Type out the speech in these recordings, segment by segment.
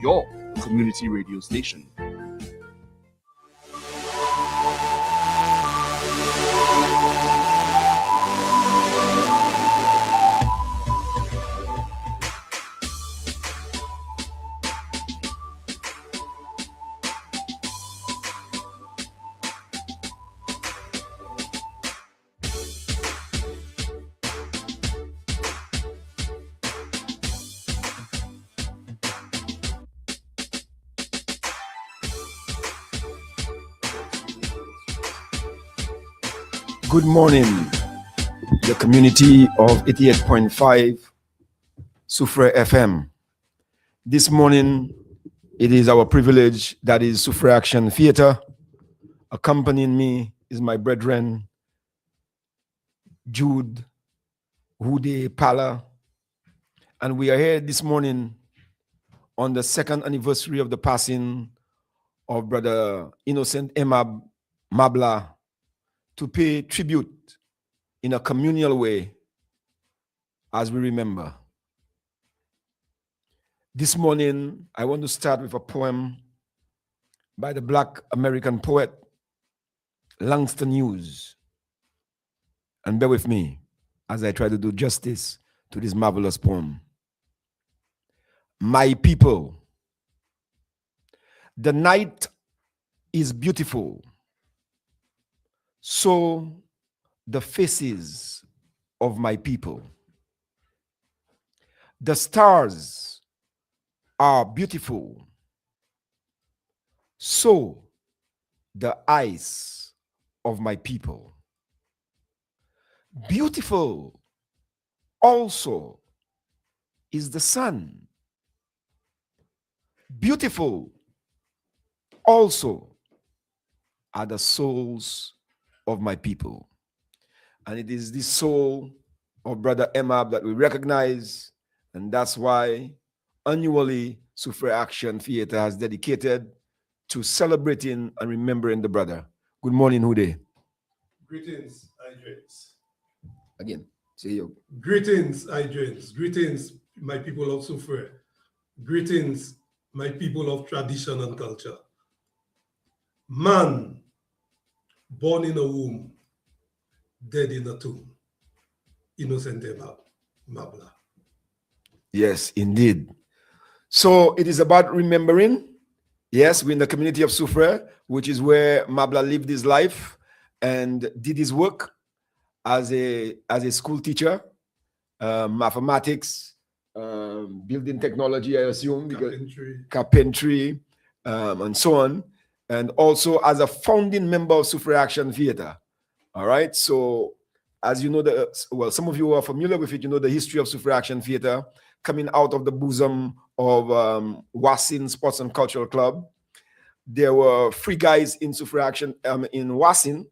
your community radio station. Good morning, the community of 88.5 Soufrière FM. This morning, it is our privilege that is Soufrière Action Theatre. Accompanying me is my brethren, Jude, Hude, Pala, and we are here this morning on the second anniversary of the passing of Brother Innocent Mabla to pay tribute in a communal way as we remember. This morning, I want to start with a poem by the Black American poet Langston Hughes. And bear with me as I try to do justice to this marvelous poem. My people, the night is beautiful, so the faces of my people. The stars are beautiful, so the eyes of my people. Beautiful also is the sun. Beautiful also are the souls of my people. And it is this soul of Brother Emab that we recognize, and that's why annually Soufrière Action Theatre has dedicated to celebrating and remembering the brother. Good morning, Hude. Greetings, Idrins. Again, say yo. Greetings, Idrins. Greetings, my people of Soufrière. Greetings, my people of tradition and culture. Man, born in a womb, dead in a tomb. Innocent Mabla. Yes, indeed. So it is about remembering. Yes, we're in the community of Soufrière, which is where Mabla lived his life and did his work as a school teacher, mathematics, building technology, I assume, carpentry, and so on, and also as a founding member of Soufrière Action Theatre. All right, so as you know, some of you are familiar with it, you know the history of Soufrière Action Theatre coming out of the bosom of Wasin Sports and Cultural Club. There were three guys in Soufrière Action in Wasin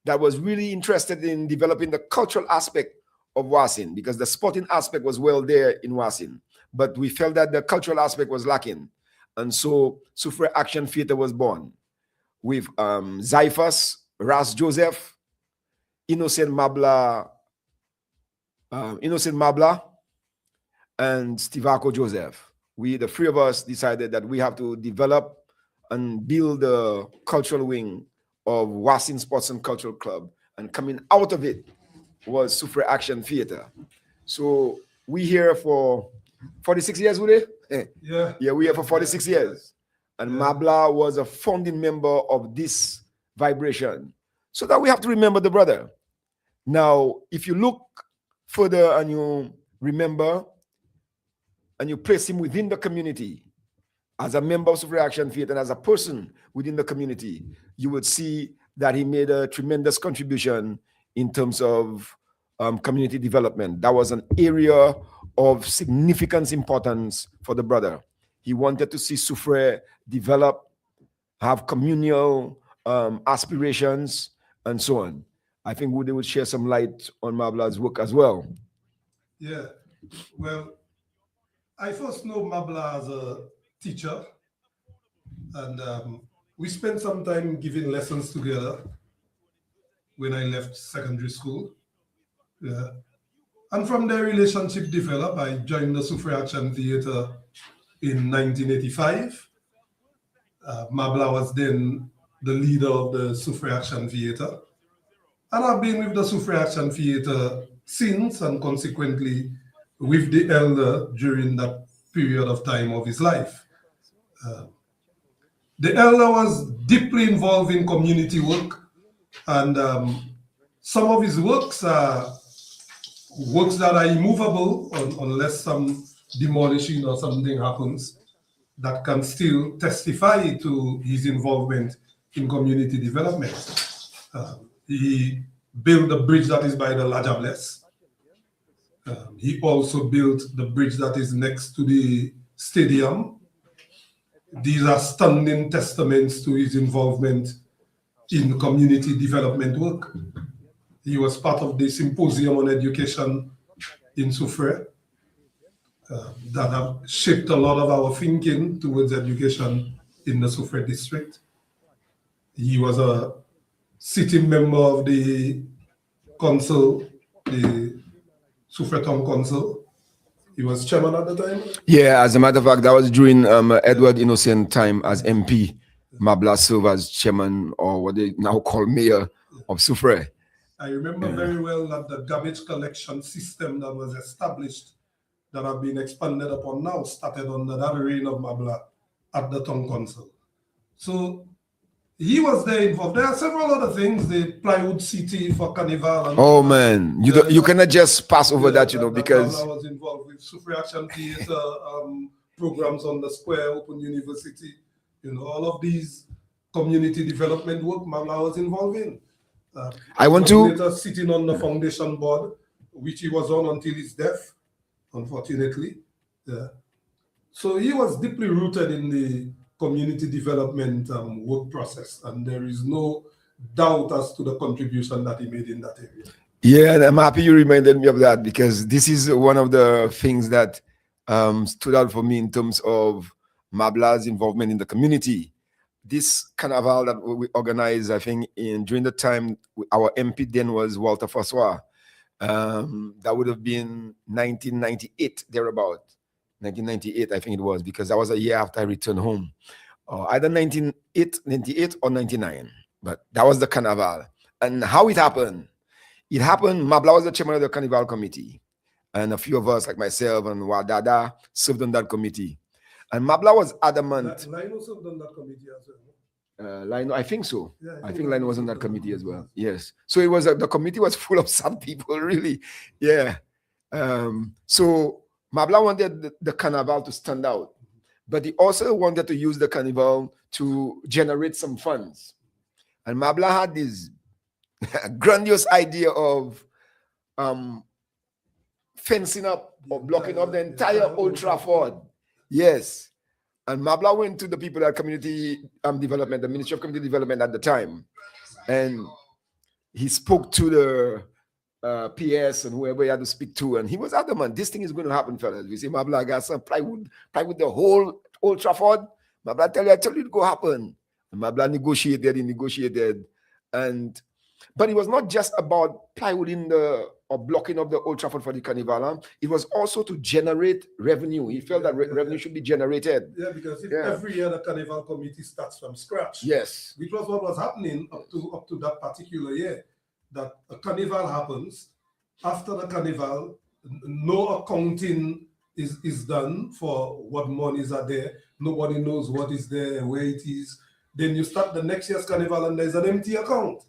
that was really interested in developing the cultural aspect of Wasin, because the sporting aspect was well there in Wasin, but we felt that the cultural aspect was lacking. And so Soufrière Action Theatre was born with Zyphus, Ras Joseph, Innocent Mabla, and Stivako Joseph. The three of us decided that we have to develop and build the cultural wing of Wasin Sports and Cultural Club, and coming out of it was Soufrière Action Theatre. So we here for 46 years, would it? Yeah, we here for 46 years. And Mabla was a founding member of this vibration. So that we have to remember the brother. Now, if you look further and you remember and you place him within the community as a member of Soufrière Action Theatre and as a person within the community, you would see that he made a tremendous contribution in terms of community development. That was an area of significant importance for the brother. He wanted to see Soufrière develop, have communal aspirations, and so on. I think they would share some light on Mabla's work as well. Yeah, well, I first know Mabla as a teacher, and we spent some time giving lessons together when I left secondary school. Yeah. And from their relationship developed, I joined the Soufrière Action Theatre in 1985. Mabla was then the leader of the Soufre Action Theatre. And I've been with the Soufre Action Theatre since, and consequently with the elder during that period of time of his life. The elder was deeply involved in community work, and some of his works are works that are immovable unless some demolishing or something happens, that can still testify to his involvement in community development. He built the bridge that is by the Lajables. He also built the bridge that is next to the stadium. These are stunning testaments to his involvement in community development work. He was part of the Symposium on Education in Soufre that have shaped a lot of our thinking towards education in the Soufre district. He was a sitting member of the council, the Soufre Town Council. He was chairman at the time. Yeah, as a matter of fact, that was during Edward Innocent time as MP. Mabla served as chairman, or what they now call mayor of Soufre. I remember very well that the garbage collection system that was established, that have been expanded upon now, started under that reign of Mabla at the town council. So he was there involved. There are several other things, the plywood city for Carnival. And oh man, you cannot just pass over that, because I was involved with Soufre Action Theatre, programs on the square, Open University, all of these community development work Mabla was involved in. I want to sitting on the foundation board, which he was on until his death, unfortunately. So he was deeply rooted in the community development work process, and there is no doubt as to the contribution that he made in that area. Yeah, and I'm happy you reminded me of that, because this is one of the things that stood out for me in terms of Mabla's involvement in the community. This carnival that we organized, I think, during the time our MP then was Walter François. That would have been 1998, thereabout. 1998, I think it was, because that was a year after I returned home. Either 1998 or 99. But that was the carnival. And how it happened? Mabla was the chairman of the carnival committee. And a few of us, like myself and Wadada, served on that committee. And Mabla was adamant. Lino served on that committee as well. Lino, I think so. Yeah, I think Lino was on that committee as well. Yes. So it was the committee was full of some people, really. Yeah. So Mabla wanted the carnival to stand out, but he also wanted to use the carnival to generate some funds. And Mabla had this grandiose idea of fencing up or blocking up the entire Old Trafford. Yes. And Mabla went to the people at community development, the Ministry of Community Development at the time. And he spoke to the PS and whoever he had to speak to. And he was adamant, this thing is going to happen, fellas. We see Mabla got some plywood the whole Old Trafford. Mabla I tell you it go happen. And Mabla negotiated. But it was not just about plywood or blocking of the Old Trafford for the carnival. It was also to generate revenue. He felt that revenue should be generated. Yeah, because every year the carnival committee starts from scratch. Yes. Which was what was happening up to that particular year. That a carnival happens. After the carnival, no accounting is done for what monies are there. Nobody knows what is there, where it is. Then you start the next year's carnival and there's an empty account.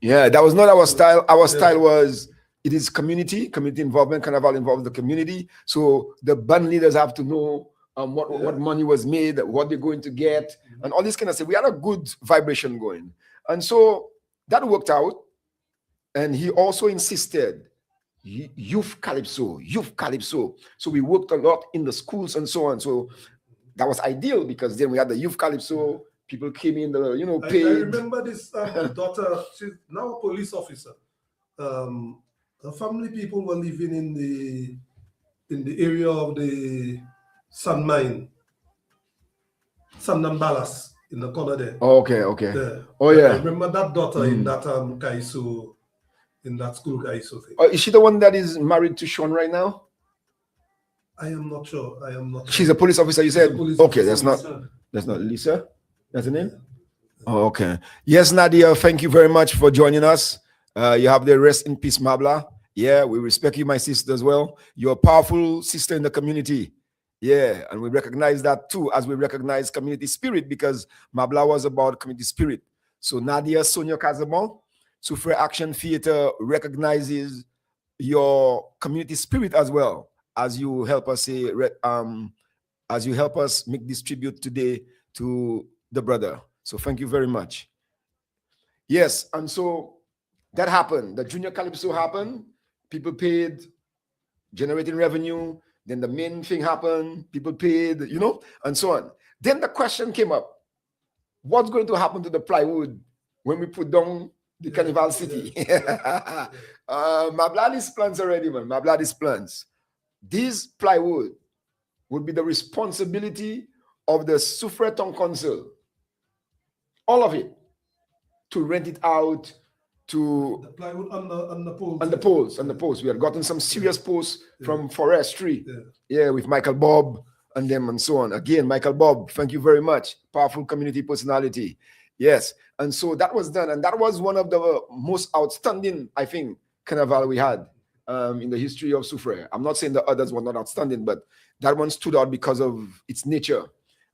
Yeah, that was not our style. Our style was, it is community involvement. Carnival involves the community. So the band leaders have to know what money was made, what they're going to get, and all this kind of stuff. We had a good vibration going. And so that worked out. And he also insisted, youth calypso. So we worked a lot in the schools and so on. So that was ideal, because then we had the youth calypso. People came in, paid. I remember this daughter, she's now a police officer. Her family people were living in the area of the San Mine, San Nambalas, in the corner there. Oh, okay. Oh, yeah. I remember that daughter in that Kaiso, in that school Kaiso thing. Is she the one that is married to Sean right now? I am not sure. I am not. She's sure. a police officer, you She's a said? police Okay, officer. that's not Lisa. That's the name? Oh, okay. Yes, Nadia, thank you very much for joining us. You have the rest in peace, Mabla. Yeah, we respect you, my sister, as well. You're a powerful sister in the community. Yeah, and we recognize that too, as we recognize community spirit, because Mabla was about community spirit. So Nadia Sonia Kazabon, Soufre Action Theater recognizes your community spirit as well, as you help us say, as you help us make this tribute today to the brother. So thank you very much. Yes, and so that happened. The Junior Calypso happened. People paid, generating revenue. Then the main thing happened. People paid, and so on. Then the question came up: what's going to happen to the plywood when we put down the Carnival City? Mabla's plans already, man. Mabla's plans. These plywood would be the responsibility of the Soufre Town Council. All of it. To rent it out, to the plywood on the poles. On the poles. We had gotten some serious posts from forestry. Yeah, with Michael Bob and them and so on. Again, Michael Bob, thank you very much. Powerful community personality. Yes. And so that was done. And that was one of the most outstanding, I think, carnival we had in the history of Soufre. I'm not saying the others were not outstanding, but that one stood out because of its nature.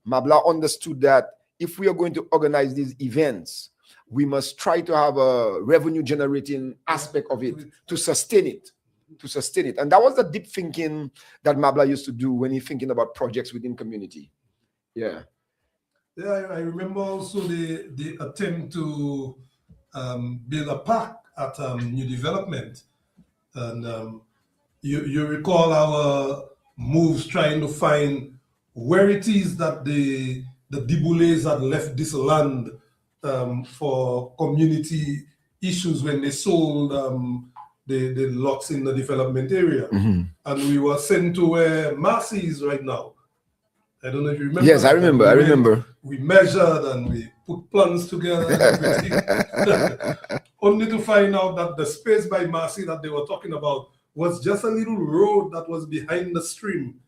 Mabla understood that if we are going to organize these events, we must try to have a revenue generating aspect of it to sustain it. And that was the deep thinking that Mabla used to do when he's thinking about projects within community. Yeah. Yeah, I remember also the attempt to build a park at New Development. And you recall our moves trying to find where it is that the Diboules had left this land for community issues when they sold the lots in the development area. And we were sent to where Marcy is right now. I don't know if you remember. Yes, I remember. We measured and we put plans together and everything. Only to find out that the space by Marcy that they were talking about was just a little road that was behind the stream.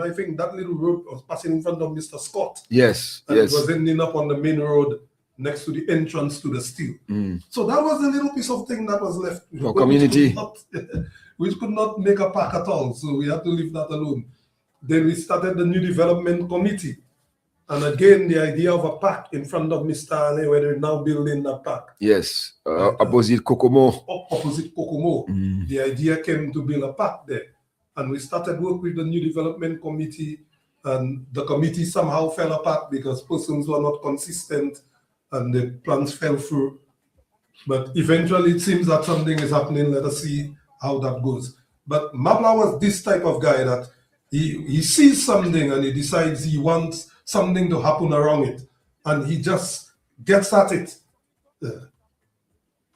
I think that little road was passing in front of Mr. Scott. Yes, and it was ending up on the main road next to the entrance to the steel. So that was a little piece of thing that was left. For community. Which could not make a park at all. So we had to leave that alone. Then we started the New Development Committee. And again, the idea of a park in front of Mr. Ale, where they're now building that park. Yes, opposite Kokomo. Opposite Kokomo. The idea came to build a park there. And we started work with the New Development Committee. And the committee somehow fell apart because persons were not consistent and the plans fell through. But eventually it seems that something is happening. Let us see how that goes. But Mabla was this type of guy that he sees something and he decides he wants something to happen around it. And he just gets at it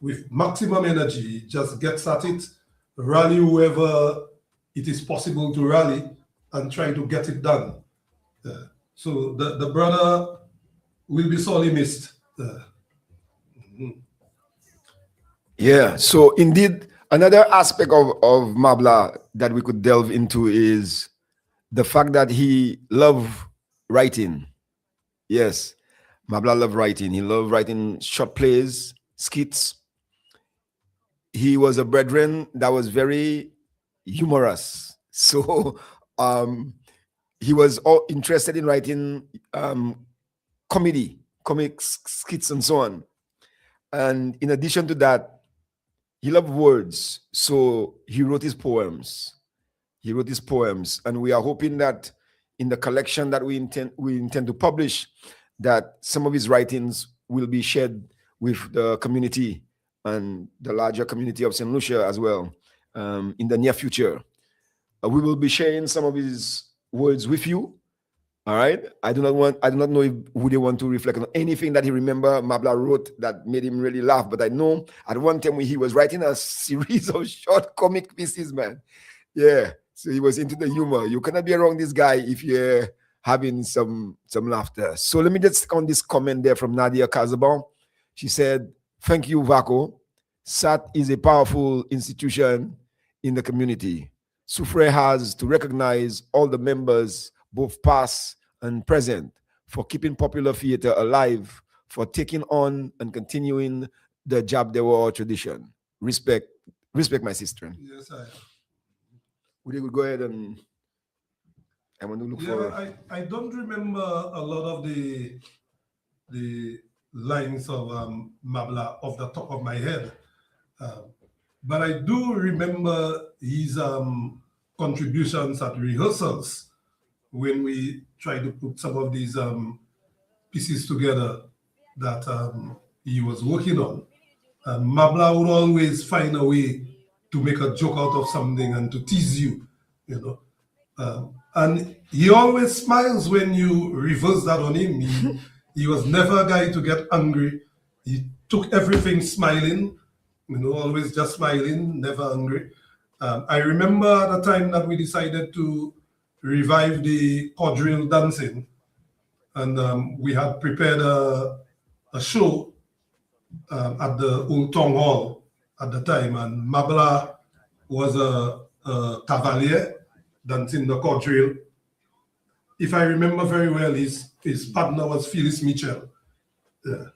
with maximum energy. He just gets at it, rally whoever it is possible to rally and try to get it done. So the brother will be sorely missed. Yeah, so indeed, another aspect of Mabla that we could delve into is the fact that he loved writing. Yes, Mabla loved writing. He loved writing short plays, skits. He was a brethren that was very humorous. So he was all interested in writing comics, skits, and so on. And in addition to that, he loved words. So he wrote his poems. And we are hoping that in the collection that we intend to publish, that some of his writings will be shared with the community and the larger community of St. Lucia as well in the near future. We will be sharing some of his words with you. All right. I do not know if would they want to reflect on anything that he remember Mabla wrote that made him really laugh. But I know at one time when he was writing a series of short comic pieces, man. Yeah. So he was into the humor. You cannot be around this guy if you're having some laughter. So let me just on this comment there from Nadia Kazabon. She said, "Thank you, Vaco. SAT is a powerful institution in the community. Soufre has to recognize all the members, both past and present, for keeping popular theater alive, for taking on and continuing the job they were tradition. Respect, my sister. Yes, I am. Would you go ahead and I want to look for. I don't remember a lot of the lines of Mabla off the top of my head. But I do remember his contributions at rehearsals when we tried to put some of these pieces together that he was working on. And Mabla would always find a way to make a joke out of something and to tease you, you know. And he always smiles when you reverse that on him. He was never a guy to get angry. He took everything smiling, you know, always just smiling, never angry. I remember at the time that we decided to revive the quadrille dancing, and we had prepared a show at the Old Town Hall at the time, and Mabla was a cavalier dancing the quadrille. If I remember very well, his partner was Phyllis Mitchell. Yeah.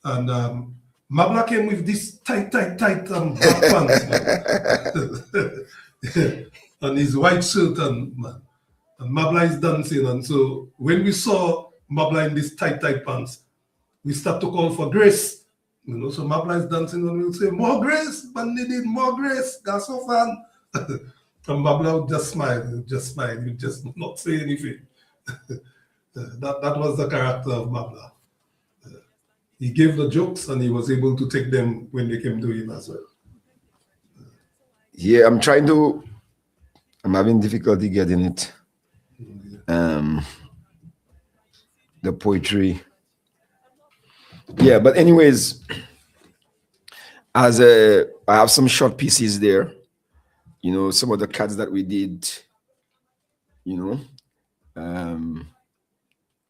And Mabla came with this tight black pants, and his white shirt, and Mabla is dancing. And so when we saw Mabla in this tight pants, we start to call for grace. You know, so Mabla is dancing, and we'll say, "More grace, but needed more grace. That's so fun." And Mabla would just smile, he would just not say anything. That was the character of Mabla. He gave the jokes and he was able to take them when they came to him as well. Yeah, I'm having difficulty getting it. The poetry. Yeah, but anyways, I have some short pieces there. You know, some of the cuts that we did, you know,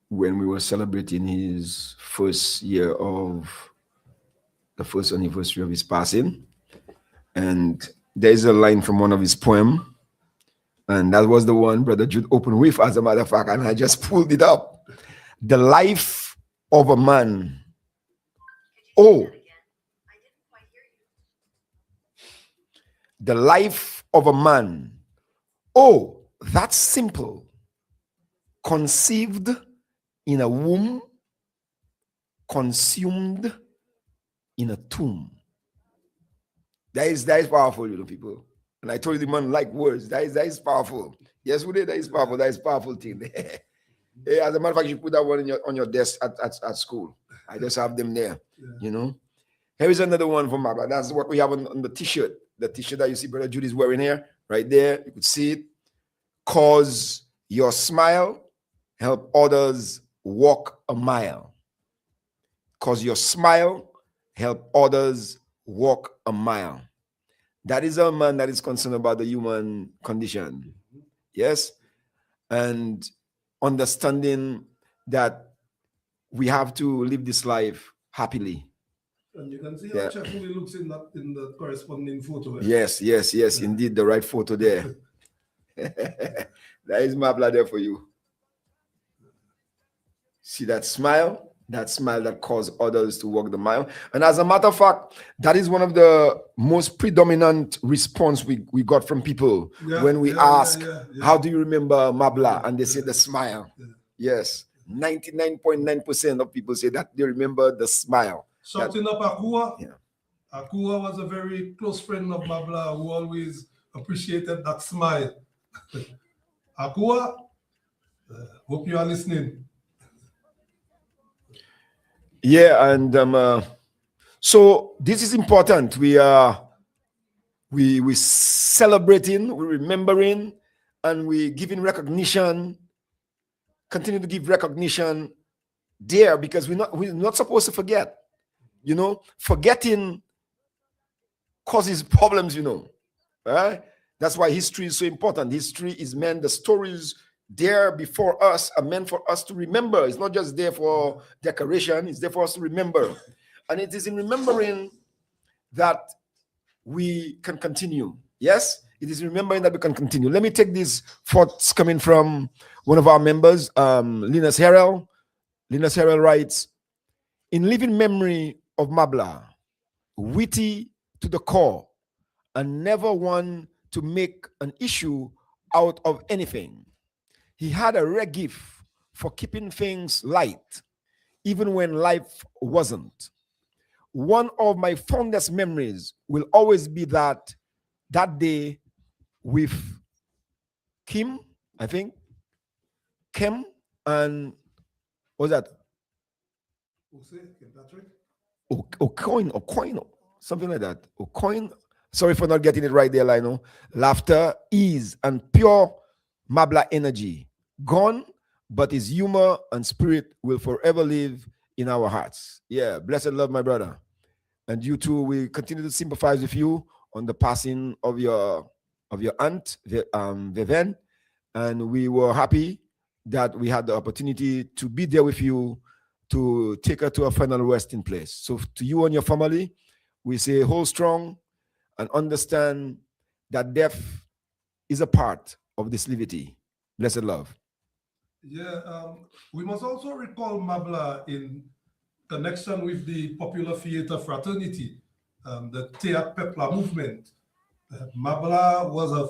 when we were celebrating his first year of the first anniversary of his passing. And there's a line from one of his poems, and that was the one Brother Jude opened with, as a matter of fact, and I just pulled it up. The life of a man. Oh, the life of a man. Oh, that's simple. Conceived in a womb, consumed in a tomb. That is powerful, you know, people. And I told you the man like words. That is powerful. Yes, we did. That is powerful. That is powerful thing. Hey, as a matter of fact, you put that one on your desk at school. I just have them there. Yeah. You know. Here is another one from Mabla. That's what we have on the t-shirt. The t-shirt that you see Brother Judy is wearing here, right there. You could see it. Cause your smile help others walk a mile. Cause your smile help others walk a mile. That is a man that is concerned about the human condition. Yes. And understanding that we have to live this life happily. And you can see how cheerful he looks in the corresponding photo. Yes, indeed, the right photo there. That is Mabla there for you. See that smile? That smile that caused others to walk the mile. And as a matter of fact, that is one of the most predominant response we got from people when we ask, how do you remember Mabla? And they say the smile. Yes. 99.9% of people say that they remember the smile. Shouting up Akua. Yeah. Akua was a very close friend of Mabla who always appreciated that smile. Akua, hope you are listening. Yeah, and so this is important. We celebrating, we're remembering, and we giving recognition. Continue to give recognition there, because we're not supposed to forget. You know, forgetting causes problems. You know, right? That's why history is so important. History is meant, the stories there before us are meant for us to remember. It's not just there for decoration, it's there for us to remember. And it is in remembering that we can continue. Yes? It is remembering that we can continue. Let me take these thoughts coming from one of our members, Linus Harrell. Linus Harrell writes, in living memory of Mabla, witty to the core, and never one to make an issue out of anything. He had a rare gift for keeping things light, even when life wasn't. One of my fondest memories will always be that day with Kim, I think, Kim, and what was that? O'Coin, something like that. O'Coin. Sorry for not getting it right there, Lino. Laughter, ease, and pure Mabla energy. Gone, but his humor and spirit will forever live in our hearts. Yeah, blessed love, my brother. And you too, we continue to sympathize with you on the passing of your aunt, Vivian. And we were happy that we had the opportunity to be there with you to take her to a final resting place. So to you and your family, we say hold strong and understand that death is a part of this liberty. Blessed love. Yeah, we must also recall Mabla in connection with the popular theater fraternity, the Teat Pepla movement. Mabla was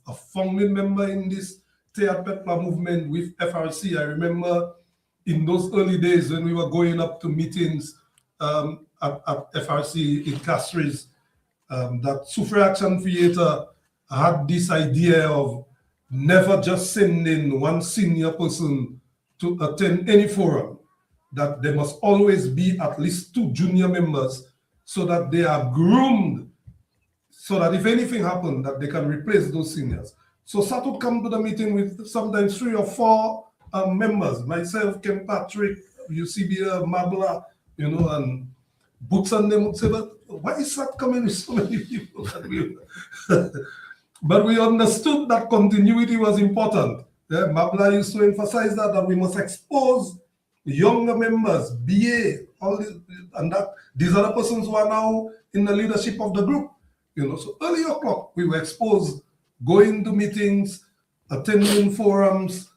a founding member in this Teat Pepla movement with FRC. I remember in those early days when we were going up to meetings at FRC in Castries, that Suffrage Action Theater had this idea of never just sending one senior person to attend any forum, that there must always be at least 2 junior members so that they are groomed, so that if anything happened, that they can replace those seniors. So Sat would come to the meeting with sometimes 3 or 4 members, myself, Ken Patrick, UCB, Mabla, and Boots and them would say, but why is Sat coming with so many people? But we understood that continuity was important. Yeah, Mabla used to emphasize that we must expose younger members, BA, all this, and that these are the persons who are now in the leadership of the group. So early o'clock, we were exposed, going to meetings, attending forums,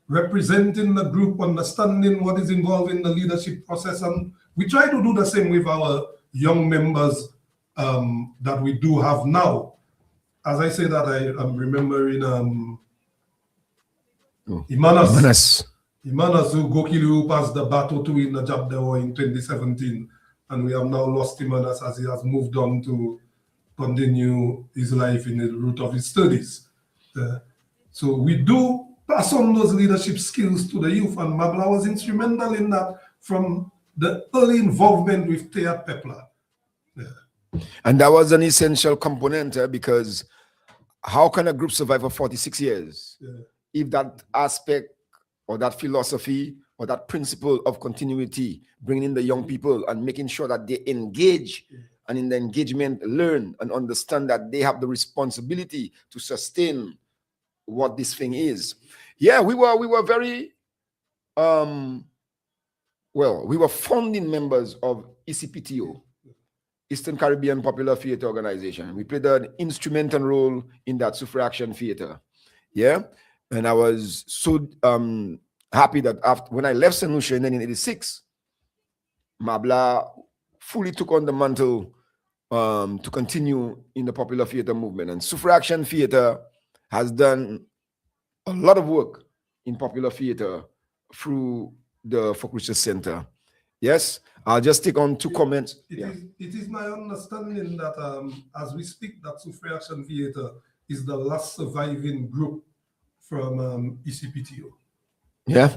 representing the group, understanding what is involved in the leadership process. And we try to do the same with our young members that we do have now. As I say that, I'm remembering Imanas. Imanas, who Gokili passed the battle to in the job there in 2017. And we have now lost Imanas as he has moved on to continue his life in the route of his studies. So we do pass on those leadership skills to the youth, and Mabla was instrumental in that from the early involvement with Teat Pepla. And that was an essential component because how can a group survive for 46 years if that aspect or that philosophy or that principle of continuity, bringing in the young people and making sure that they engage and in the engagement learn and understand that they have the responsibility to sustain what this thing is. Yeah, we were very we were founding members of ECPTO, Eastern Caribbean Popular Theater Organization. We played an instrumental role in that Suffrage Action Theater. Yeah, and I was so happy that when I left St. Lucia in 1986, Mabla fully took on the mantle to continue in the popular theater movement. And Suffrage Action Theater has done a lot of work in popular theater through the Focus Center. Yes, I'll just take on 2 comments. It is my understanding that as we speak, that Suffrage Action Theater is the last surviving group from ECPTO. Yeah,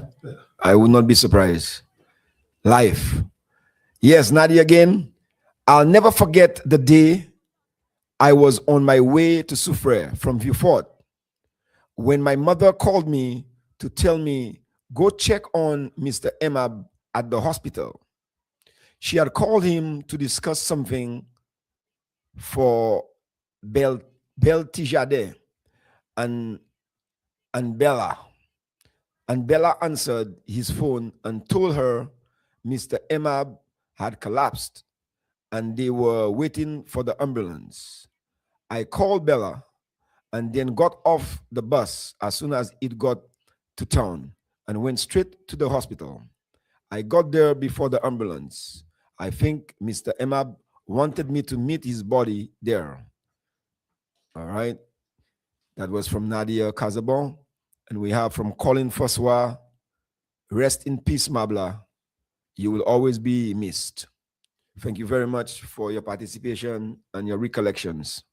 I would not be surprised. Life. Yes, Nadia again. I'll never forget the day I was on my way to Soufrière from Vieux-Fort when my mother called me to tell me, go check on Mr. Emab at the hospital. She had called him to discuss something for Beltijade and Bella. And Bella answered his phone and told her Mr. Emab had collapsed and they were waiting for the ambulance. I called Bella and then got off the bus as soon as it got to town and went straight to the hospital. I got there before the ambulance. I think Mr. Emab wanted me to meet his body there. All right. That was from Nadia Casabon. And we have from Colin Fossois, rest in peace, Mabla. You will always be missed. Thank you very much for your participation and your recollections.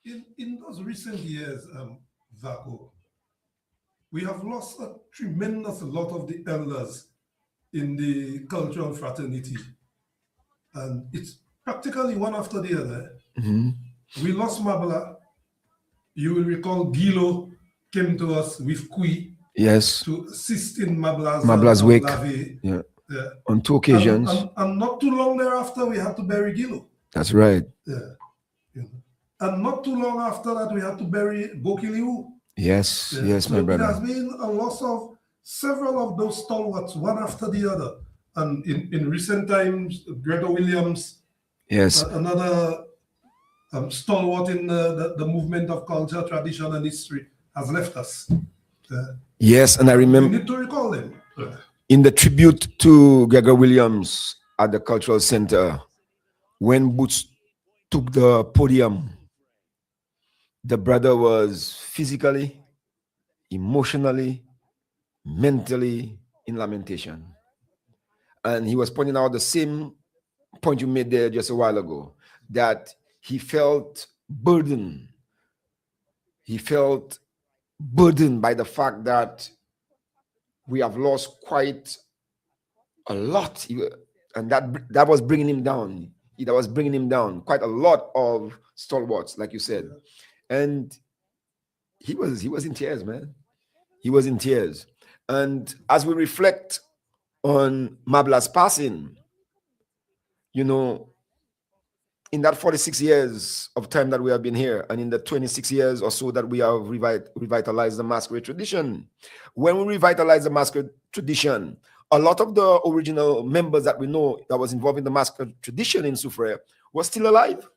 In those recent years, Vaco, we have lost a tremendous lot of the elders in the cultural fraternity. And it's practically one after the other. We lost Mabla. You will recall Gilo came to us with Kui. Yes. To assist in Mabla's wake. Yeah. On 2 occasions. And not too long thereafter, we had to bury Gilo. That's right. Yeah. And not too long after that, we had to bury Bokiliu. Yes, yes, so my brother. There has been a loss of several of those stalwarts, one after the other. And in recent times, Gregor Williams, yes, another stalwart in the movement of culture, tradition, and history, has left us. Yes, and I remember. We need to recall them. In the tribute to Gregor Williams at the Cultural Center, when Boots took the podium, the brother was physically, emotionally, mentally in lamentation. And he was pointing out the same point you made there just a while ago, that he felt burdened. He felt burdened by the fact that we have lost quite a lot. And that was bringing him down. That was bringing him down. Quite a lot of stalwarts, like you said. And he was in tears, man. He was in tears. And as we reflect on Mabla's passing, you know, in that 46 years of time that we have been here, and in the 26 years or so that we have revitalized the masquerade tradition, when we revitalize the masquerade tradition, a lot of the original members that we know that was involved in the masquerade tradition in Soufrière were still alive.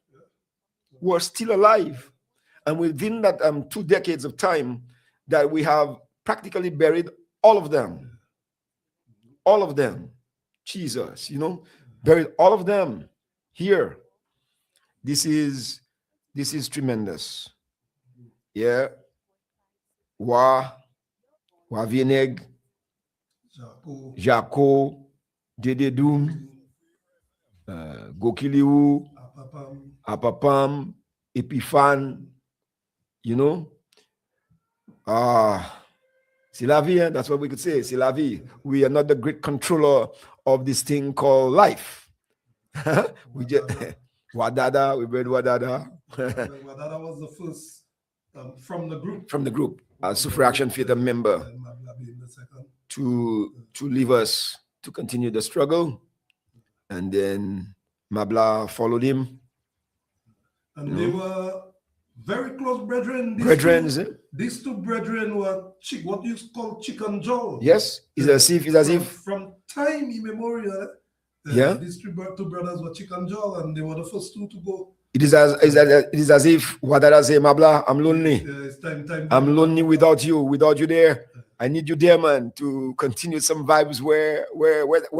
And within that 2 decades of time, that we have practically buried all of them. Jesus, buried all of them here. This is tremendous. Yeah. Vieneg, Jaco, Dede Doom, Gokiliu, Apapam, Epiphan, c'est la vie, that's what we could say. C'est la vie. We are not the great controller of this thing called life. We just Wadada, we buried Wadada. Wadada was the first from the group. From the group, a Soufrière Action Theatre member to leave us to continue the struggle. And then Mabla followed him. And they were very close brethren. These two brethren were what you call chicken jaw. Yes, it's as if from time immemorial. These two brothers were chicken jaw, and they were the first two to go. It is as if Wadada say, Mabla, I'm lonely. It's time. I'm lonely without you there. I need you there, man, to continue some vibes where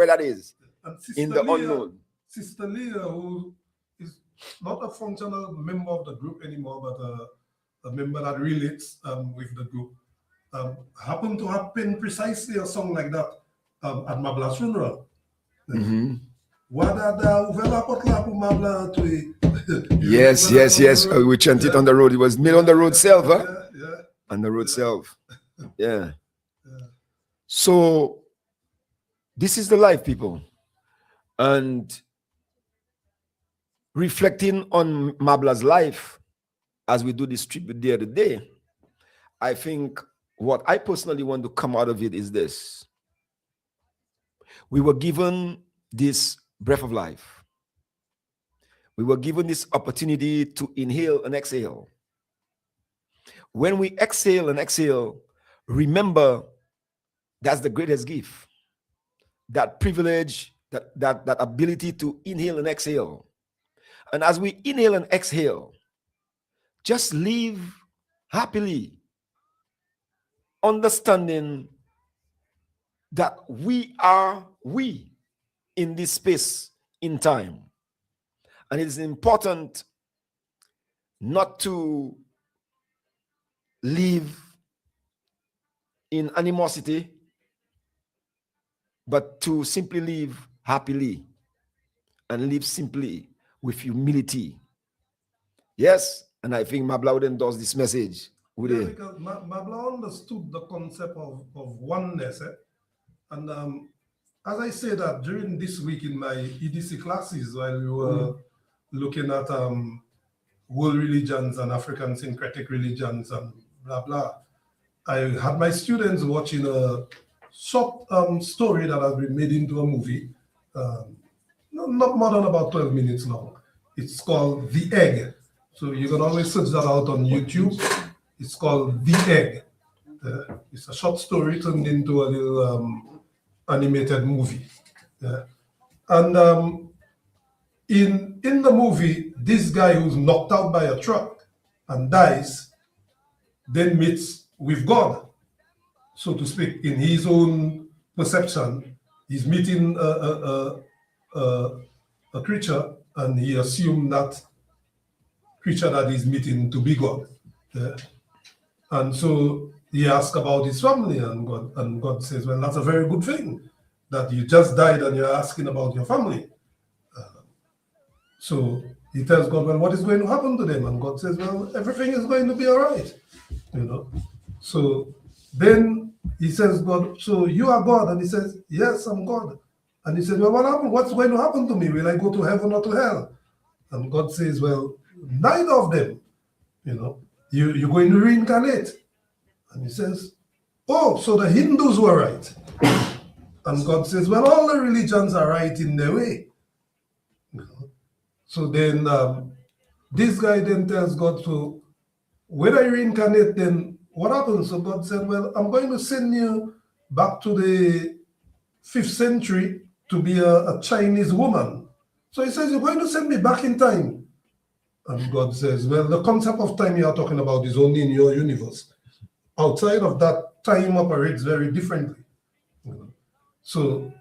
that is. And in the unknown. Sister Leah, who is not a functional member of the group anymore, but a member that relates with the group, happened to have penned precisely a song like that at Mabla's funeral. Yes. We chanted it on the road. It was made on the road self, huh? Yeah. On the road self. Yeah. So this is the life, people. And reflecting on Mabla's life as we do this tribute day to day, I think what I personally want to come out of it is this. We were given this breath of life. We were given this opportunity to inhale and exhale. When we exhale and exhale, remember that's the greatest gift. That privilege, that ability to inhale and exhale. And as we inhale and exhale, just live happily, understanding that we are we in this space in time. And it is important not to live in animosity, but to simply live happily and live simply with humility. Yes, and I think Mabla would endorse this message. Would Yeah, they? because Mabla understood the concept of oneness. And as I say that during this week in my EDC classes, while we were looking at world religions and African syncretic religions and blah, blah, I had my students watching a short story that has been made into a movie, not more than about 12 minutes long. It's called The Egg. So you can always search that out on YouTube. It's called The Egg. It's a short story turned into a little animated movie. And in the movie, this guy who's knocked out by a truck and dies, then meets with God, so to speak, in his own perception. He's meeting a creature, and he assumed that creature that he's meeting to be God. And so he asked about his family, and God says, well, that's a very good thing that you just died and you're asking about your family. So he tells God, well, what is going to happen to them? And God says, well, everything is going to be all right. So then he says, God, so you are God? And he says, yes, I'm God. And he says, well, what happened? What's going to happen to me? Will I go to heaven or to hell? And God says, well, neither of them. You're going to reincarnate. And he says, oh, so the Hindus were right. And God says, well, all the religions are right in their way. So then this guy then tells God, so when I reincarnate, then what happens? So God said, well, I'm going to send you back to the 5th century to be a Chinese woman. So he says, you're going to send me back in time. And God says, well, the concept of time you are talking about is only in your universe. Outside of that, time operates very differently. So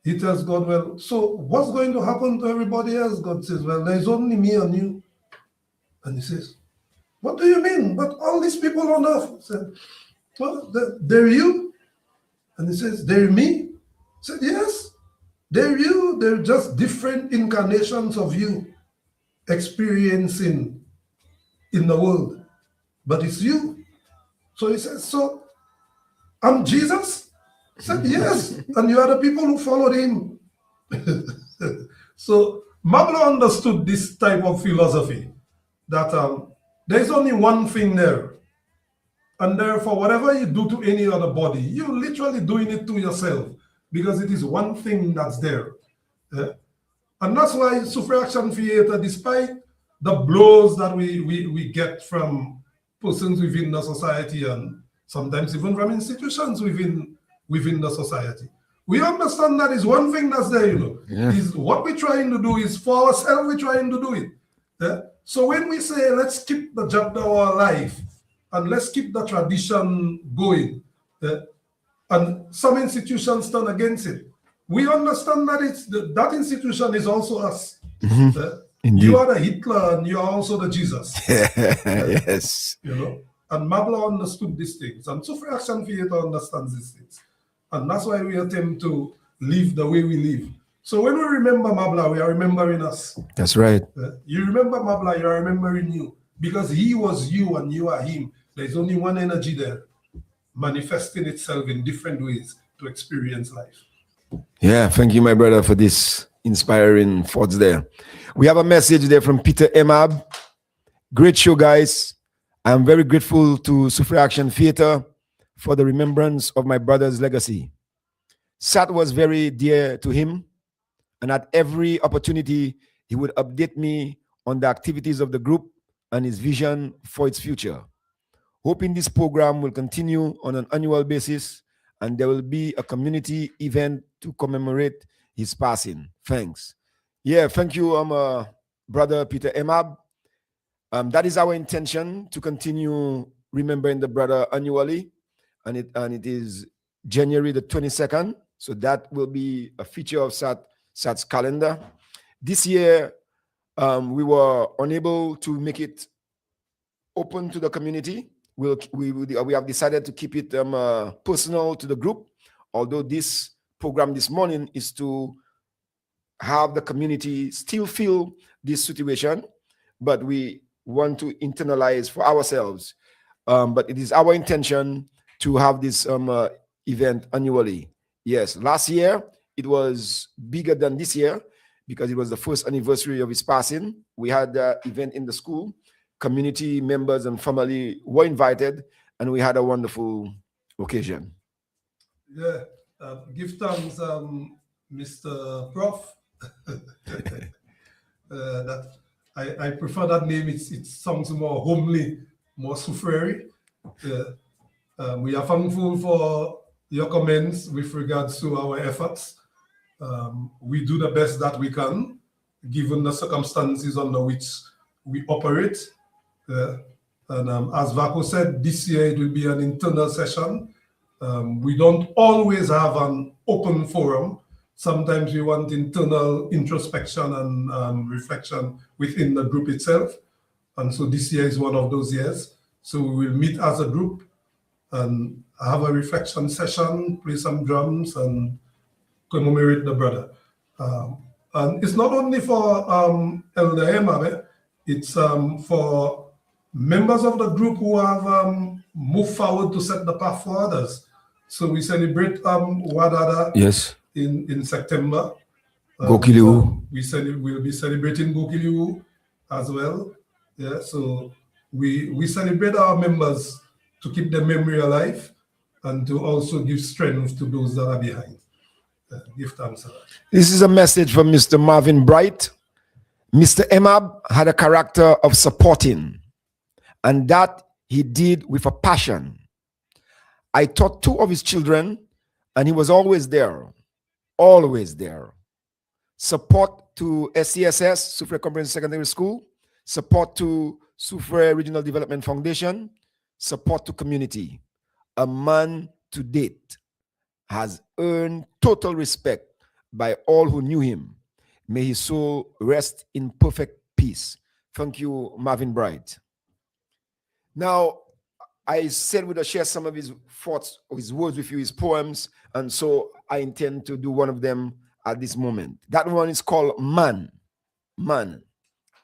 he tells God, well, so what's going to happen to everybody else? God says, well, there's only me and you. And he says, what do you mean? But all these people on earth said, well, they're you. And he says, they're me. He said, yes, they're you. They're just different incarnations of you experiencing in the world. But it's you. So he says, so I'm Jesus? He said, yes. And you are the people who followed him. So Mablo understood this type of philosophy, that there's only one thing there. And therefore, whatever you do to any other body, you're literally doing it to yourself, because it is one thing that's there. And that's why Suffrage Action Theatre, despite the blows that we get from persons within the society and sometimes even from institutions within the society, we understand that is one thing that's there, is what we're trying to do is for ourselves, we're trying to do it. So when we say, let's keep the Jackdaw alive and let's keep the tradition going, and some institutions turn against it, we understand that that institution is also us. You are the Hitler and you are also the Jesus. Yes. And Mabla understood these things, and Suffrage Action Theatre understands these things. And that's why we attempt to live the way we live. So when we remember Mabla, we are remembering us. That's right. You remember Mabla, you are remembering you. Because he was you and you are him. There's only one energy there, manifesting itself in different ways to experience life. Yeah, thank you, my brother, for this inspiring thoughts there. We have a message there from Peter Emab. Great show, guys. I'm very grateful to Suffrage Action Theatre for the remembrance of my brother's legacy. Sat was very dear to him, and at every opportunity, he would update me on the activities of the group and his vision for its future. Hoping this program will continue on an annual basis, and there will be a community event to commemorate his passing. Thanks. Yeah, thank you, brother Peter Emab. That is our intention, to continue remembering the brother annually, and it is January the 22nd. So that will be a feature of SAT's calendar. This year, we were unable to make it open to the community. We have decided to keep it personal to the group, although this program this morning is to have the community still feel this situation, but we want to internalize for ourselves. But it is our intention to have this event annually. Yes, last year it was bigger than this year because it was the first anniversary of his passing. We had an event in the school. Community members and family were invited, and we had a wonderful occasion. Yeah, give thanks, Mr. Prof. That I prefer that name. It sounds more homely, more soufflery. We are thankful for your comments with regards to our efforts. We do the best that we can, given the circumstances under which we operate. And as Vaco said, this year it will be an internal session. We don't always have an open forum. Sometimes we want internal introspection and reflection within the group itself. And so this year is one of those years. So we will meet as a group and have a reflection session, play some drums, and commemorate the brother. And it's not only for Elder Aimable, it's for members of the group who have moved forward to set the path for others. So we celebrate Wadada in September. Gokiliu. We'll be celebrating Gokiliu as well. Yeah, so we celebrate our members to keep their memory alive and to also give strength to those that are behind. Give thanks. This is a message from Mr. Marvin Bright. Mr. Aimable had a character of supporting, and that he did with a passion. I taught 2 of his children, and he was always there. Always there. Support to SCSS, Soufriere Comprehensive Secondary School. Support to Soufriere Regional Development Foundation. Support to community. A man to date has earned total respect by all who knew him. May his soul rest in perfect peace. Thank you, Marvin Bright. Now, I said we'd share some of his thoughts, his words with you, his poems, and so I intend to do one of them at this moment. That one is called Man. Man.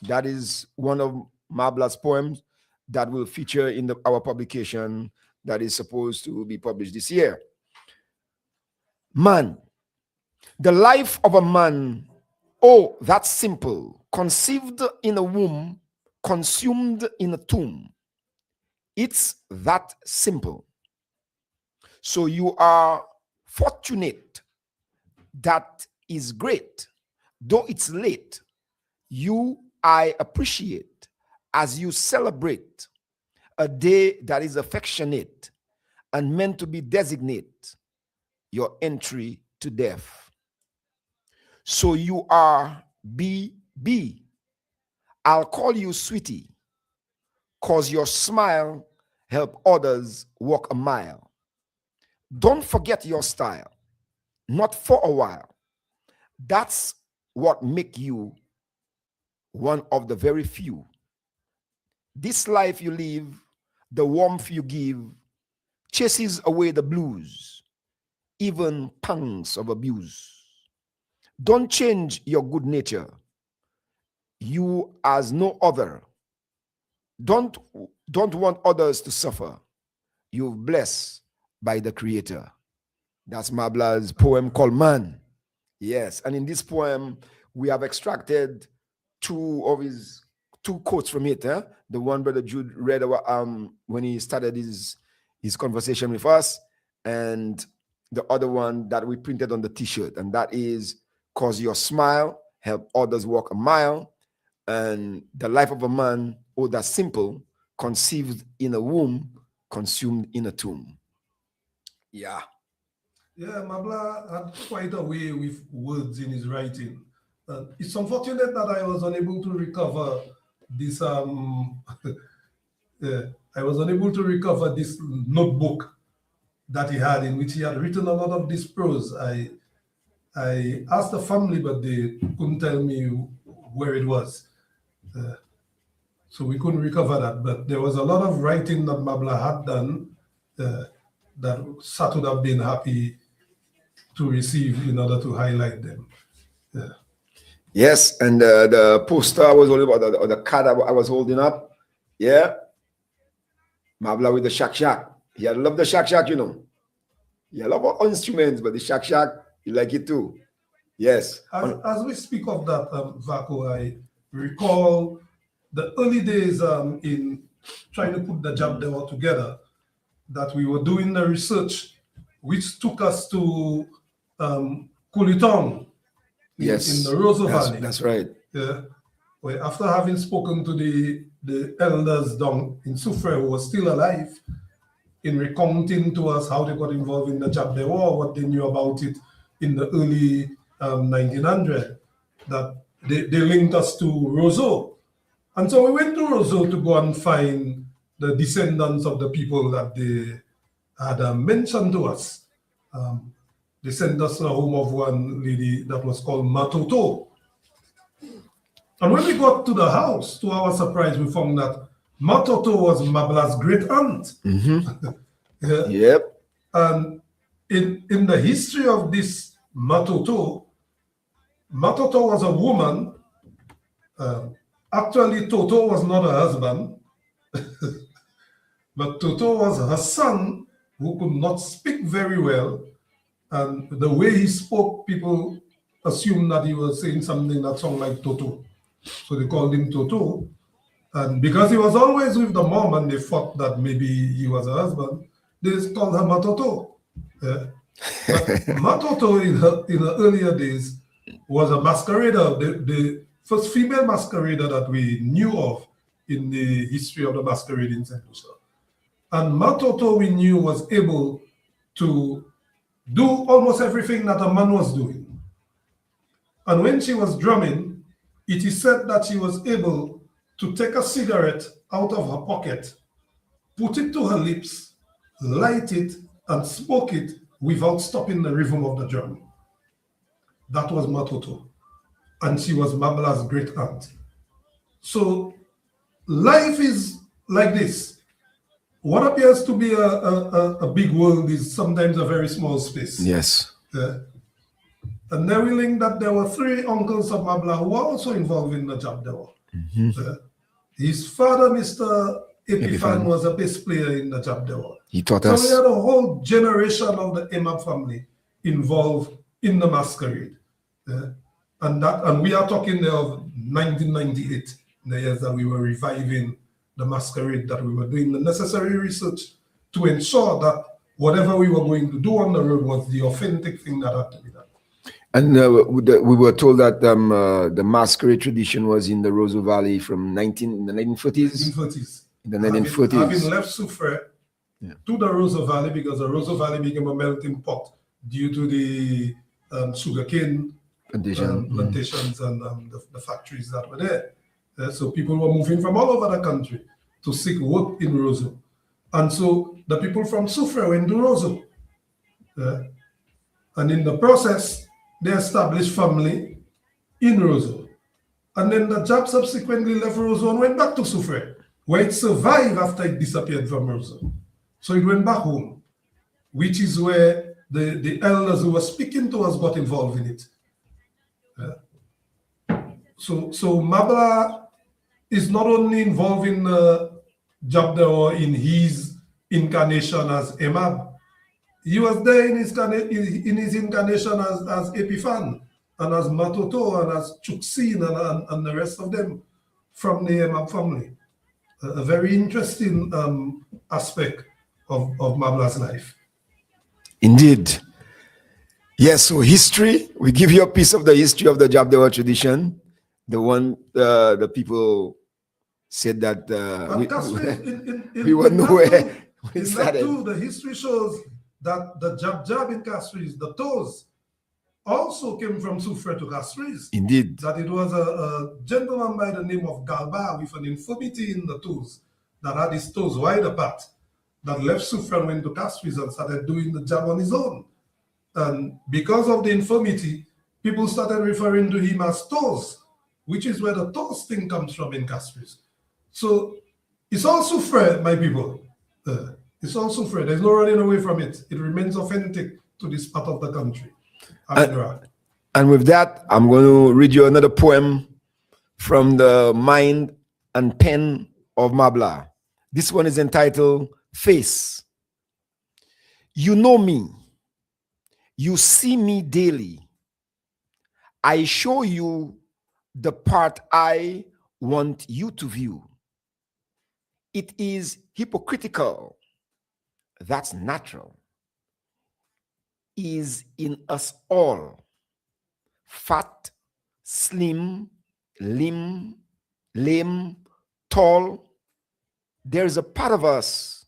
That is one of Mabla's poems that will feature in our publication that is supposed to be published this year. Man. The life of a man, oh, that's simple. Conceived in a womb, consumed in a tomb. It's that simple. So you are fortunate. That is great. Though it's late, I appreciate as you celebrate a day that is affectionate and meant to be designate your entry to death. So you are BB. I'll call you sweetie, cause your smile help others walk a mile. Don't forget your style, not for a while. That's what make you one of the very few. This life you live, the warmth you give, chases away the blues, even pangs of abuse. Don't change your good nature. You as no other. Don't want others to suffer. You're blessed by the Creator. That's Mabla's poem called Man. Yes, and in this poem, we have extracted 2 quotes from it. The one Brother Jude read when he started his conversation with us, and the other one that we printed on the t-shirt, and that is, cause your smile help others walk a mile, and the life of a man, oh, that's simple, conceived in a womb, consumed in a tomb. Yeah. Yeah, Mabla had quite a way with words in his writing. It's unfortunate that I was unable to recover this I was unable to recover this notebook that he had in which he had written a lot of this prose. I asked the family, but they couldn't tell me where it was. So we couldn't recover that. But there was a lot of writing that Mabla had done that Sat would have been happy to receive in order to highlight them. Yes, and the poster I was holding, or the card I was holding up, yeah, Mabla with the shak shak. He had loved the shak shak, you know. He had love all instruments, but the shak shak, he like it too. Yes. As we speak of that, Vaco, I recall the early days in trying to put the job there together, that we were doing the research, which took us to Kulitong in the Roseau Valley. That's right. Yeah. Well, after having spoken to the elders down in Soufrière who were still alive, in recounting to us how they got involved in the job they were, what they knew about it in the early 1900, that they linked us to Roseau. And so we went to Roseau to go and find the descendants of the people that they had mentioned to us. They sent us to the home of one lady that was called Matoto. And when we got to the house, to our surprise, we found that Matoto was Mabla's great aunt. Yeah. Yep. And in the history of this Matoto was a woman. Actually, Toto was not her husband, but Toto was her son who could not speak very well. And the way he spoke, people assumed that he was saying something that sounded like Toto. So they called him Toto. And because he was always with the mom and they thought that maybe he was her husband, they called her Matoto. Yeah. But Matoto in her earlier days was a masquerader, the first female masquerader that we knew of in the history of the masquerade in St. Lucia. And Matoto, we knew, was able to do almost everything that a man was doing. And when she was drumming, it is said that she was able to take a cigarette out of her pocket, put it to her lips, light it, and smoke it without stopping the rhythm of the drum. That was Matoto. And she was Mabla's great aunt. So life is like this. What appears to be a big world is sometimes a very small space. Yes. And then we learned that there were 3 uncles of Mabla who were also involved in the job there. His father, Mr. Epiphan, was a bass player in the job there. He taught us. So we had a whole generation of the Emab family involved in the masquerade. And we are talking there of 1998, the years that we were reviving the masquerade, that we were doing the necessary research to ensure that whatever we were going to do on the road was the authentic thing that had to be done. And we were told that the masquerade tradition was in the Roseau Valley from the 1940s. 1940s. In the 1940s. Having left Soufrière to the Roseau Valley, because the Roseau Valley became a melting pot due to the sugarcane plantations and the factories that were there. So people were moving from all over the country to seek work in Roseau. And so the people from Soufrière went to Roseau. And in the process, they established family in Roseau. And then the job subsequently left Roseau and went back to Soufrière, where it survived after it disappeared from Roseau. So it went back home, which is where the elders who were speaking to us got involved in it. So Mabla is not only involved in job there or in his incarnation as Emab. He was there in his incarnation as Epiphan and as Matoto and as Chuksin and the rest of them from the Emab family. A very interesting aspect of Mabla's life. Indeed. Yes, so history, we give you a piece of the history of the Jabdewa tradition. The one the people said that we were nowhere when it started. The history shows that the Jab in Castries, the toes, also came from Soufrière to Castries. Indeed. That it was a gentleman by the name of Galba with an infirmity in the toes that had his toes wide apart, that left Sufran, went to Castries and started doing the job on his own. And because of the infirmity, people started referring to him as toes, which is where the toes thing comes from in Castries. So it's all Sufran, my people. It's all Sufran. There's no running away from it. It remains authentic to this part of the country. And with that, I'm going to read you another poem from the mind and pen of Mabla. This one is entitled Face. You know me. You see me daily. I show you the part I want you to view. It is hypocritical. That's natural. Is in us all. Fat, slim, lame, tall. There's a part of us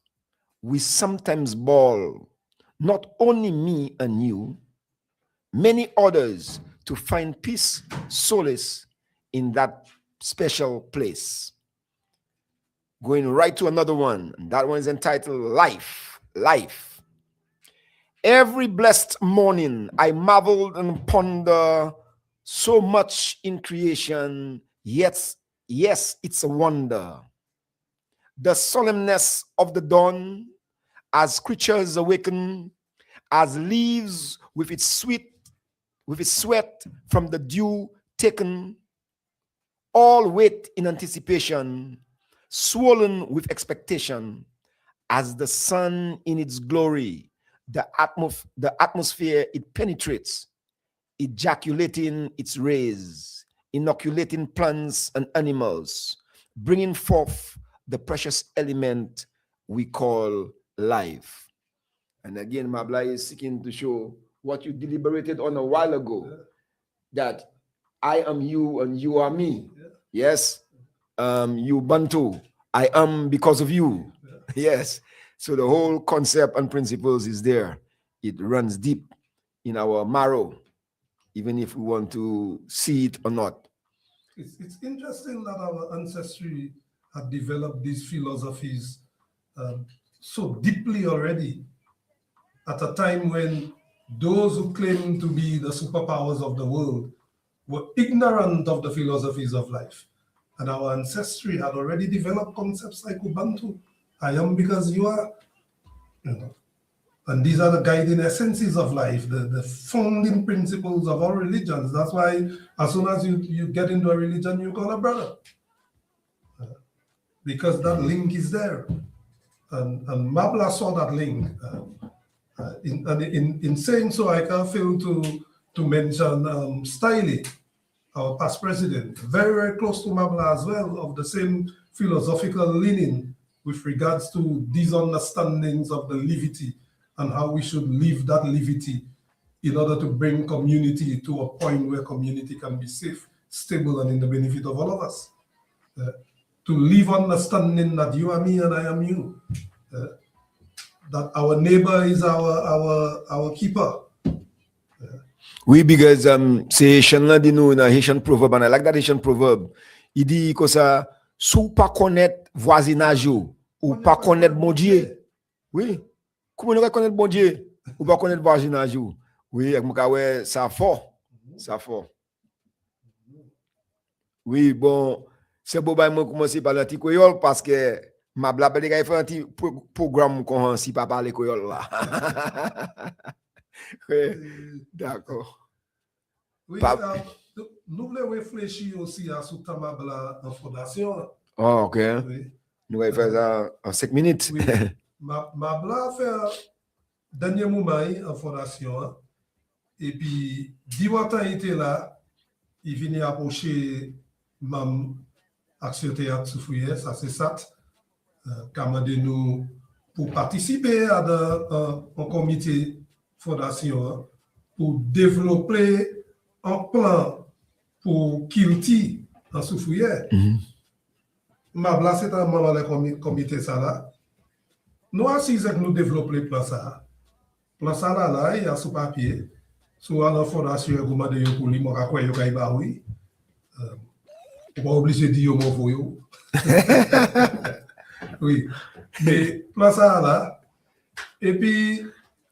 we sometimes bawl, not only me and you, many others, to find peace, solace in that special place. Going right to another one, and that one is entitled Life. Life. Every blessed morning, I marveled and ponder so much in creation, yet, yes, it's a wonder. The solemnness of the dawn, as creatures awaken, as leaves with its sweat from the dew taken, all wait in anticipation, swollen with expectation, as the sun in its glory, the atmosphere it penetrates, ejaculating its rays, inoculating plants and animals, bringing forth the precious element we call life. And again, Mabla is seeking to show what you deliberated on a while ago, that I am you and you are me. Yes, you Bantu, I am because of you. Yes, so the whole concept and principles is there. It runs deep in our marrow, even if we want to see it or not. It's interesting that our ancestry had developed these philosophies so deeply already at a time when those who claim to be the superpowers of the world were ignorant of the philosophies of life. And our ancestry had already developed concepts like Ubuntu, I am because you are. And these are the guiding essences of life, the founding principles of all religions. That's why as soon as you get into a religion, you call a brother. Because that link is there. And Mabla saw that link. In saying so, I can't fail to mention Stiley, our past president, very, very close to Mabla as well, of the same philosophical leaning with regards to these understandings of the levity and how we should live that levity in order to bring community to a point where community can be safe, stable, and in the benefit of all of us. To live understanding that you are me and I am you. That our neighbor is our keeper. Oui, because c'est Haitian là, nous un Haitian proverb, and I like that Haitian proverb. Il dit que ça, sous pas connaître voisinage ou pas connaître bon Dieu. Oui. Comment nous connaître bon Dieu ou pas connaître voisinage? Oui, ça fort. Ça fort. Oui, bon, c'est beau moi commencer par le petit créole parce que ma blague il fait un petit programme qu'on si pas parler créole là. D'accord. Oui, nous voulons réfléchir aussi à ce thème-là en fondation. Oh, ok. Oui. Nous allons faire ça en 5 minutes. Oui. Mabla fait dernier moment en fondation. Et puis, 10 mois il était là, il venait approcher Mam Action Théâtre Soufouye, ça c'est ça, commander nous pour participer à un comité fondation pour développer un plan pour Kilti en Soufouye. Mabla, c'est un moment le comité ça là. Nous assis que nous développons le plan ça. Plan ça là, il y a sous papier. Soit la fondation gouma de pour lui moi quoi yo kay ba oui. Pas obligé de dire mon voyo. Oui. Mais place ça là. Et puis,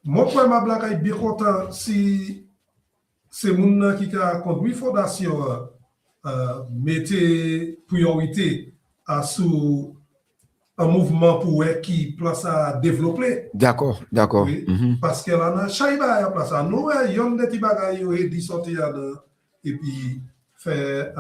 moi, pour ma blague, je suis bien content si c'est mon qui a conduit fondation mettez priorité à sous un mouvement pour qui place à développer. D'accord, d'accord. Oui. Mhm. Parce qu'elle en a chaïba à place à nous, il y a des petits bagages qui sont sortis et puis faire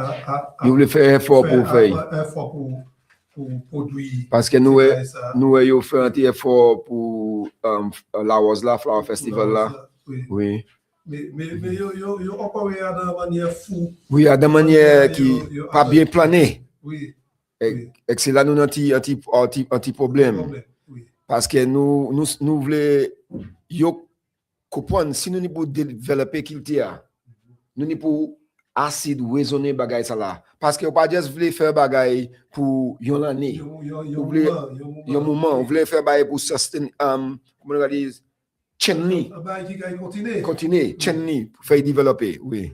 Vous voulez faire effort pour faire. un effort pour produire. Parce que nous avons fait un petit effort pour la Rose là, Flower Festival là. Oui. Oui. Mais yo opéré de manière fou. Oui, de manière qui pas bien planée. Oui. Et c'est là nous avons un petit problème. Oui. Parce que nous voulons yo comprendre si nous ne pouvons développer culture, nous ne pouvons assez raisonner bagay ça là. Parce que on pas juste voulait faire bagay pour yon année. Un moment, on voulait faire bagay pour sustain comment on dit chenni. Continuer chenni pour faire développer, oui.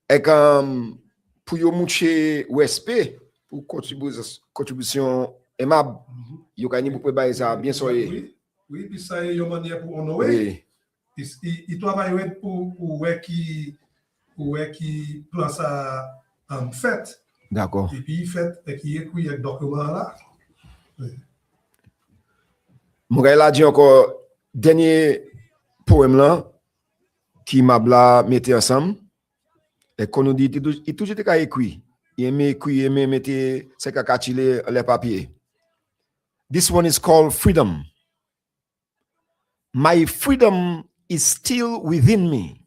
Et comme pour yo moucher respect pour contribution aimable, yo gagné pour bagay ça bien soyez. Oui, puis ça est une manière pour honorer. Il travaille pour qui place à en fait. D'accord. Et puis il fait et qui écrit un document là. Moi là dit encore dernier poème là qui m'a bla mettre ensemble et qu'on nous dit il toujours écrit. Il aime écrit, il aime mettre c'est cacatile les papiers. This one is called freedom. My freedom is still within me.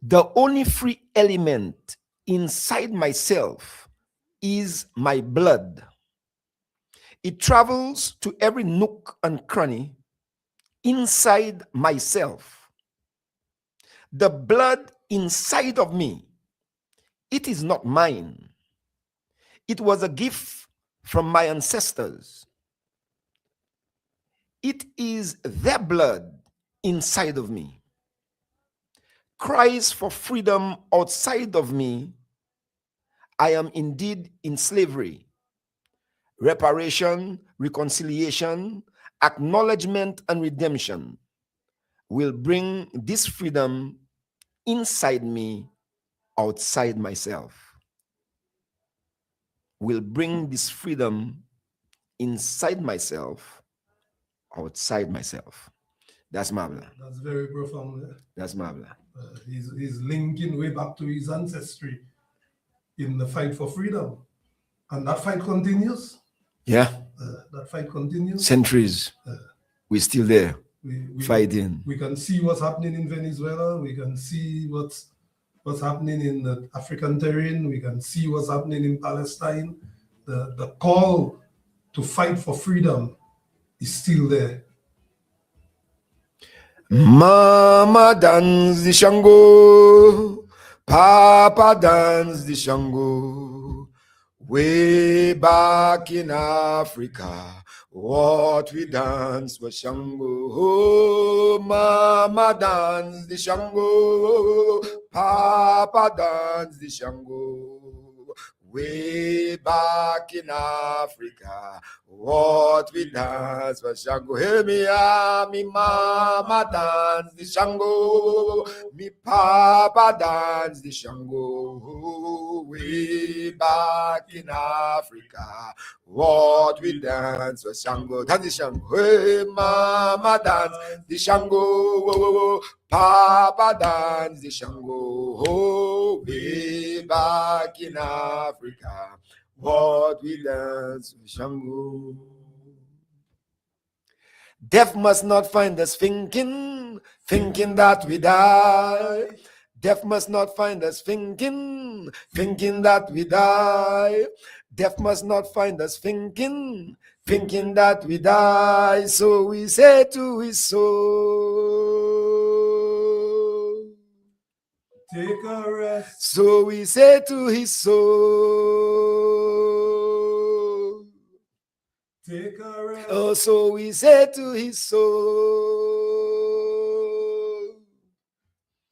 The only free element inside myself is my blood. It travels to every nook and cranny inside myself. The blood inside of me, it is not mine. It was a gift from my ancestors. It is their blood inside of me. Cries for freedom outside of me. I am indeed in slavery. Reparation, reconciliation, acknowledgement, and redemption will bring this freedom inside me, outside myself. Will bring this freedom inside myself, outside myself. That's Mabla. That's very profound. That's Mabla. He's linking way back to his ancestry in the fight for freedom. And that fight continues. Yeah. That fight continues. Centuries. We're still there. We fighting. We can see what's happening in Venezuela. We can see what's happening in the African terrain. We can see what's happening in Palestine. The call to fight for freedom is still there. Mama dance the Shango, Papa dance the Shango. Way back in Africa, what we dance was Shango. Oh, Mama dance the Shango, Papa dance the Shango. Way back in Africa, what we dance was Shango. Hey, me mama dance the Shango, me papa dance the Shango. Way back in Africa, what we dance was Shango. Dance the Shango. Hey, mama dance the Shango, papa dance the Shango. Oh, way back in Africa, what we dance with Shango. Death must not find us thinking that we die. Death must not find us thinking that we die. Death must not find us thinking that we die. So we say to his soul, take a rest. So we say to his soul, take a rest. Oh, so we say to his soul,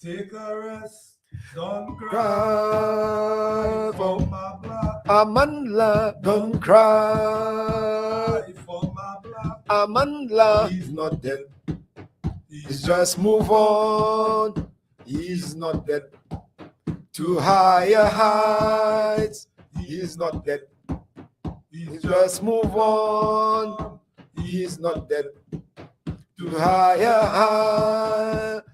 Take a rest, don't Cry cry for for Mabla. Amandla, don't cry. Cry for Mabla. Amandla, he's not dead. He's just move on. He's not dead. To higher heights. He's not dead. He's just move on. He's not dead. To higher heights.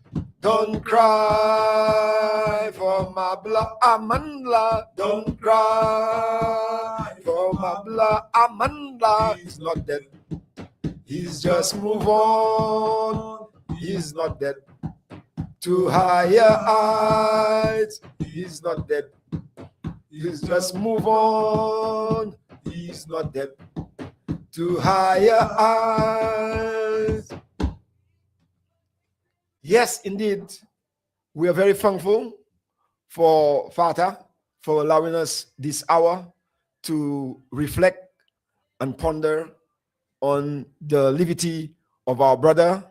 Don't cry for Mabla Amandla. Don't cry for Mabla Amandla. He's not dead. He's just move on. He's not dead. To higher heights. He's not dead. He's just move on. He's not dead. To higher heights. Yes, indeed. We are very thankful for Father for allowing us this hour to reflect and ponder on the liberty of our brother,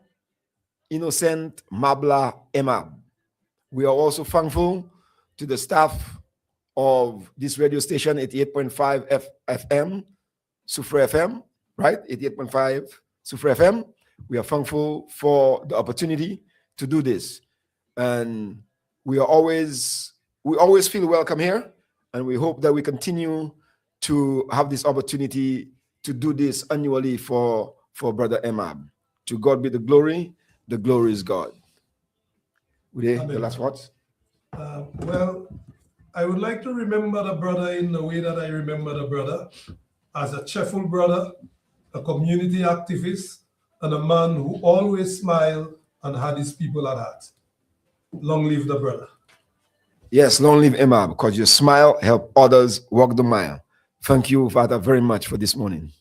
Innocent Mabla Emab. We are also thankful to the staff of this radio station, 88.5 FM, Sufre FM, right? 88.5 Sufre FM. We are thankful for the opportunity to do this. And we always feel welcome here. And we hope that we continue to have this opportunity to do this annually for Brother Emab. To God be the glory is God. Uday, the last words? Well, I would like to remember the brother in the way that I remember the brother, as a cheerful brother, a community activist, and a man who always smiled and had his people at heart. Long live the brother. Yes, long live Emab, because your smile help others walk the mile. Thank you, Father, very much for this morning.